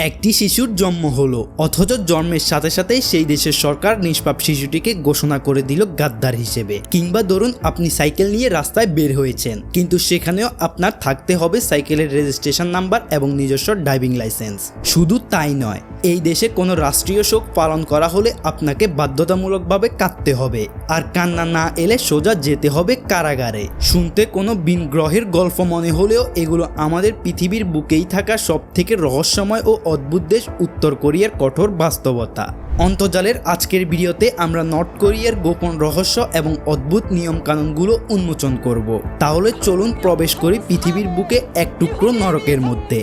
একটি শিশুর জন্ম হলো, অথচ জন্মের সাথে সাথে সেই দেশের সরকার নিষ্পাপ শিশুটিকে ঘোষণা করে দিল গাদ্দার হিসেবে। কিংবা ধরুন আপনি সাইকেল নিয়ে রাস্তায় বের হয়েছেন, কিন্তু সেখানেও আপনার থাকতে হবে সাইকেলের রেজিস্ট্রেশন নাম্বার এবং নিজস্ব ড্রাইভিং লাইসেন্স। শুধু তাই নয়, এই দেশে কোনো রাষ্ট্রীয় শোক পালন করা হলে আপনাকে বাধ্যতামূলকভাবে কাঁদতে হবে, আর কান্না না এলে সোজা যেতে হবে কারাগারে। শুনতে কোনো ভিন গ্রহের গল্প মনে হলেও এগুলো আমাদের পৃথিবীর বুকেই থাকা সব থেকে রহস্যময় ও অদ্ভুত দেশ উত্তর কোরিয়ার কঠোর বাস্তবতা। অন্তর্জালের আজকের ভিডিওতে আমরা নর্থ কোরিয়ার গোপন রহস্য এবং অদ্ভুত নিয়মকানুনগুলো উন্মোচন করব। তাহলে চলুন প্রবেশ করি পৃথিবীর বুকে এক টুকরো নরকের মধ্যে।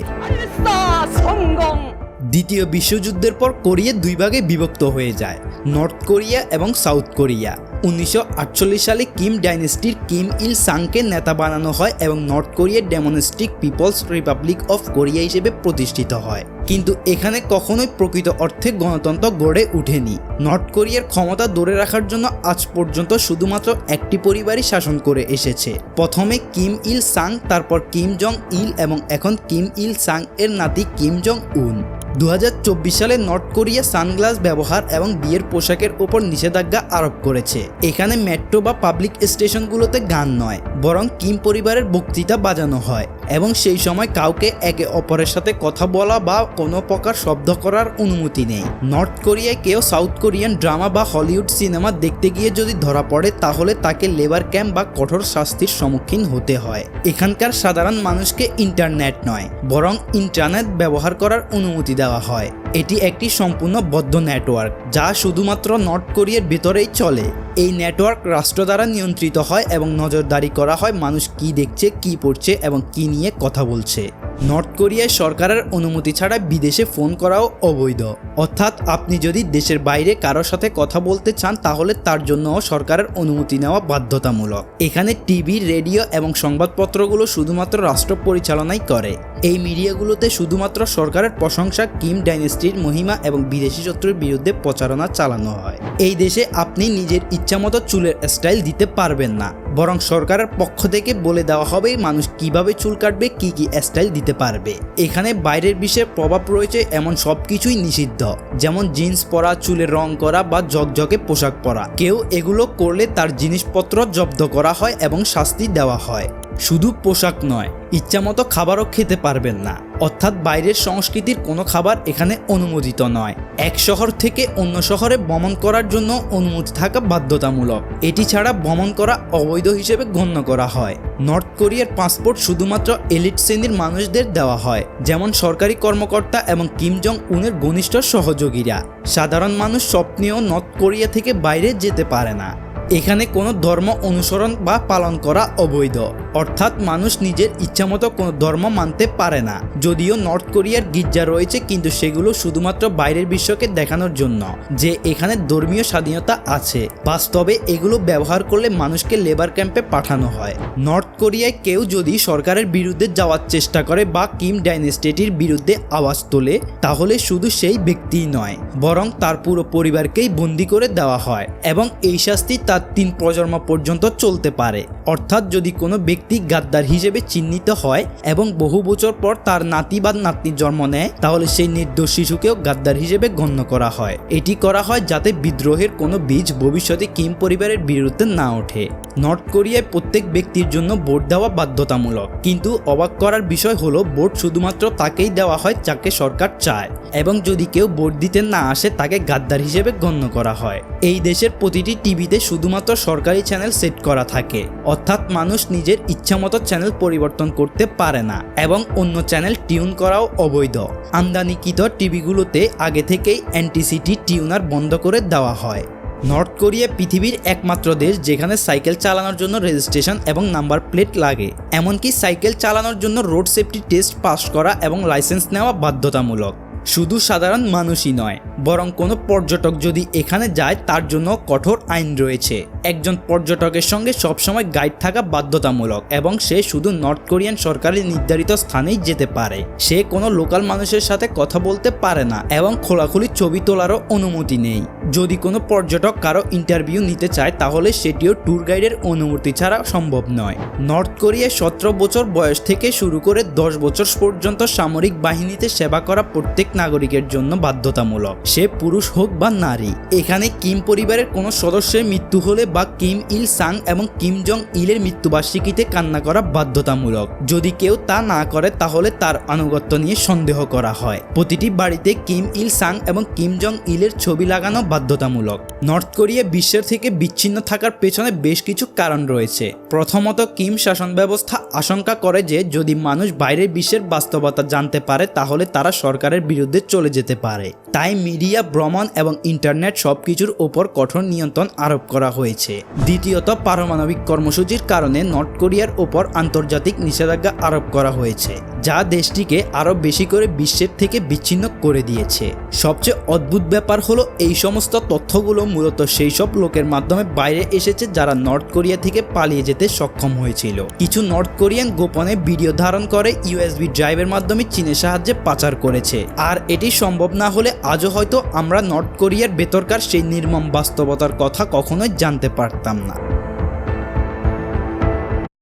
দ্বিতীয় বিশ্বযুদ্ধের পর কোরিয়া দুই ভাগে বিভক্ত হয়ে যায়, নর্থ কোরিয়া এবং সাউথ কোরিয়া। 1948 সালে কিম ডাইনেস্টির কিম ইল সাংকে নেতা বানানো হয় এবং নর্থ কোরিয়ার democratic people's republic of Korea হিসেবে প্রতিষ্ঠিত হয়। কিন্তু এখানে কখনোই প্রকৃত অর্থে গণতন্ত্র গড়ে ওঠেনি। নর্থ কোরিয়ার ক্ষমতা ধরে রাখার জন্য আজ পর্যন্ত শুধুমাত্র একটি পরিবারই শাসন করে এসেছে। প্রথমে কিম ইল সাং, তারপর কিম জং ইল এবং এখন কিম ইল সাং এর নাতি কিম জং উন। 2024 সালে নর্থ কোরিয়া সানগ্লাস ব্যবহার এবং বিয়ের পোশাকের উপর নিষেধাজ্ঞা আরোপ করেছে। এখানে মেট্রো বা পাবলিক স্টেশনগুলোতে গান নয়, বরং কিম পরিবারের বক্তৃতা বাজানো হয় এবং সেই সময় কাউকে একে অপরের সাথে কথা বলা বা কোনো প্রকার শব্দ করার অনুমতি নেই। নর্থ কোরিয়ায় কেউ সাউথ কোরিয়ান ড্রামা বা হলিউড সিনেমা দেখতে গিয়ে যদি ধরা পড়ে, তাহলে তাকে লেবার ক্যাম্প বা কঠোর শাস্তির সম্মুখীন হতে হয়। এখানকার সাধারণ মানুষকে ইন্টারনেট নয়, বরং ইন্টারনেট ব্যবহার করার অনুমতি দেওয়া হয়। এটি একটি সম্পূর্ণ বদ্ধ নেটওয়ার্ক, যা শুধুমাত্র নর্থ কোরিয়ার ভেতরেই চলে। এই নেটওয়ার্ক রাষ্ট্র দ্বারা নিয়ন্ত্রিত হয় এবং নজরদারি করা হয় মানুষ কি দেখছে, কি পড়ছে এবং কি নিয়ে কথা বলছে। নর্থ কোরিয়ায় সরকারের অনুমতি ছাড়া বিদেশে ফোন করাও অবৈধ, অর্থাৎ আপনি যদি দেশের বাইরে কারোর সাথে কথা বলতে চান, তাহলে তার জন্যও সরকারের অনুমতি নেওয়া বাধ্যতামূলক। এখানে টিভি, রেডিও এবং সংবাদপত্রগুলো শুধুমাত্র রাষ্ট্র পরিচালনাই করে। এই মিডিয়াগুলোতে শুধুমাত্র সরকারের প্রশংসা, কিম ডাইনেস্টির মহিমা এবং বিদেশি শত্রুর বিরুদ্ধে প্রচারণা চালানো হয়। এই দেশে আপনি নিজের ইচ্ছামতো চুলের স্টাইল দিতে পারবেন না, বরং সরকারের পক্ষ থেকে বলে দেওয়া হবে মানুষ কিভাবে চুল কাটবে, কি কি স্টাইল দিতে পারবে। এখানে বাইরের বিশ্বের প্রভাব রয়েছে এমন সবকিছুই নিষিদ্ধ, যেমন জিন্স পরা, চুলের রং করা বা ঝকঝকে পোশাক পরা। কেউ এগুলো করলে তার জিনিসপত্র জব্দ করা হয় এবং শাস্তি দেওয়া হয়। শুধু পোশাক নয়, ইচ্ছামতো খাবারও খেতে পারবেন না, অর্থাৎ বাইরের সংস্কৃতির কোনো খাবার এখানে অনুমোদিত নয়। এক শহর থেকে অন্য শহরে ভ্রমণ করার জন্য অনুমতি থাকা বাধ্যতামূলক। এটি ছাড়া ভ্রমণ করা অবৈধ হিসেবে গণ্য করা হয়। নর্থ কোরিয়ার পাসপোর্ট শুধুমাত্র এলিট শ্রেণীর মানুষদের দেওয়া হয়, যেমন সরকারি কর্মকর্তা এবং কিম জং উনের ঘনিষ্ঠ সহযোগীরা। সাধারণ মানুষ স্বপ্নেও নর্থ কোরিয়া থেকে বাইরে যেতে পারে না। এখানে কোনো ধর্ম অনুসরণ বা পালন করা অবৈধ, অর্থাৎ মানুষ নিজের ইচ্ছামতো কোনো ধর্ম মানতে পারে না। যদিও নর্থ কোরিয়ার গির্জা রয়েছে, কিন্তু সেগুলো শুধুমাত্র বাইরের বিশ্বকে দেখানোর জন্য যে এখানে ধর্মীয় স্বাধীনতা আছে। বাস্তবে এগুলো ব্যবহার করলে মানুষকে লেবার ক্যাম্পে পাঠানো হয়। নর্থ কোরিয়ায় কেউ যদি সরকারের বিরুদ্ধে যাওয়ার চেষ্টা করে বা কিম ডাইনেস্টির বিরুদ্ধে আওয়াজ তোলে, তাহলে শুধু সেই ব্যক্তিই নয়, বরং তার পুরো পরিবারকেই বন্দী করে দেওয়া হয় এবং এই শাস্তি তার 3 প্রজন্ম পর্যন্ত চলতে পারে। অর্থাৎ যদি কোনো ব্যক্তি গাদ্দার হিসেবে চিহ্নিত হয় এবং বহু বছর পর তার নাতি বা নাতনির জন্ম নেয়, তাহলে সেই নির্দোষ শিশুকেও গাদ্দার হিসেবে গণ্য করা হয়। এটি করা হয় যাতে বিদ্রোহের কোনো বীজ ভবিষ্যতে কিম পরিবারের বিরুদ্ধে না ওঠে। নর্থ কোরিয়ায় প্রত্যেক ব্যক্তির জন্য ভোট দেওয়া বাধ্যতামূলক, কিন্তু অবাক করার বিষয় হলো ভোট শুধুমাত্র তাকেই দেওয়া হয় যাকে সরকার চায়, এবং যদি কেউ ভোট দিতে না আসে তাকে গাদ্দার হিসেবে গণ্য করা হয়। এই দেশের প্রতিটি টিভিতে শুধুমাত্র সরকারি চ্যানেল সেট করা থাকে, অর্থাৎ মানুষ নিজের ইচ্ছামতো চ্যানেল পরিবর্তন করতে পারে না, এবং অন্য চ্যানেল টিউন করাও অবৈধ। আমদানিকৃত টিভিগুলোতে আগে থেকেই অ্যান্টিসিটি টিউনার বন্ধ করে দেওয়া হয়। নর্থ কোরিয়া পৃথিবীর একমাত্র দেশ যেখানে সাইকেল চালানোর জন্য রেজিস্ট্রেশন এবং নাম্বার প্লেট লাগে। এমনকি সাইকেল চালানোর জন্য রোড সেফটি টেস্ট পাস করা এবং লাইসেন্স নেওয়া বাধ্যতামূলক। শুধু সাধারণ মানুষই নয়, বরং কোনো পর্যটক যদি এখানে যায় তার জন্য কঠোর আইন রয়েছে। একজন পর্যটকের সঙ্গে সবসময় গাইড থাকা বাধ্যতামূলক এবং সে শুধু নর্থ কোরিয়ান সরকারের নির্ধারিত স্থানেই যেতে পারে। সে কোনো লোকাল মানুষের সাথে কথা বলতে পারে না এবং খোলাখুলি ছবি তোলারও অনুমতি নেই। যদি কোনো পর্যটক কারো ইন্টারভিউ নিতে চায়, তাহলে সেটিও ট্যুর গাইডের অনুমতি ছাড়া সম্ভব নয়। নর্থ কোরিয়ায় 17 বছর বয়স থেকে শুরু করে 10 বছর পর্যন্ত সামরিক বাহিনীতে সেবা করা প্রত্যেক নাগরিকের জন্য বাধ্যতামূলক, সে পুরুষ হোক বা নারী। এখানে কিম পরিবারের কোনো সদস্যের মৃত্যু হলে বা কিম ইল সাং এবং কিম জং ইলের মৃত্যুবার্ষিকীতে কান্না করা বাধ্যতামূলক। যদি কেউ তা না করে তাহলে তার আনুগত্য নিয়ে সন্দেহ করা হয়। প্রতিটি বাড়িতে কিম ইল সাং এবং কিম জং ইলের ছবি লাগানো বাধ্যতামূলক। নর্থ কোরিয়া বিশ্বের থেকে বিচ্ছিন্ন থাকার পেছনে বেশ কিছু কারণ রয়েছে। প্রথমত, কিম শাসন ব্যবস্থা আশঙ্কা করে যে যদি মানুষ বাইরের বিশ্বের বাস্তবতা জানতে পারে তাহলে তারা সরকারের বিরুদ্ধে চলে যেতে পারে। তাই মিডিয়া, ভ্রমণ এবং ইন্টারনেট সবকিছুর ওপর কঠোর নিয়ন্ত্রণ আরোপ করা হয়েছে। দ্বিতীয়ত, পারমাণবিক কর্মসূচির কারণে নর্থ কোরিয়ার ওপর আন্তর্জাতিক নিষেধাজ্ঞা আরোপ করা হয়েছে, যা দেশটিকে আরও বেশি করে বিশ্বের থেকে বিচ্ছিন্ন করে দিয়েছে। সবচেয়ে অদ্ভুত ব্যাপার হলো এই সমস্ত তথ্যগুলো মূলত সেই সব লোকের মাধ্যমে বাইরে এসেছে যারা নর্থ কোরিয়া থেকে পালিয়ে যেতে সক্ষম হয়েছিল। কিছু নর্থ কোরিয়ান গোপনে ভিডিও ধারণ করে USB ড্রাইভের মাধ্যমে চীনের সাহায্যে পাচার করেছে। আর এটি সম্ভব না হলে আজও হয়তো আমরা নর্থ কোরিয়ার ভেতরকার সেই নির্মম বাস্তবতার কথা কখনোই জানতে পারতাম না।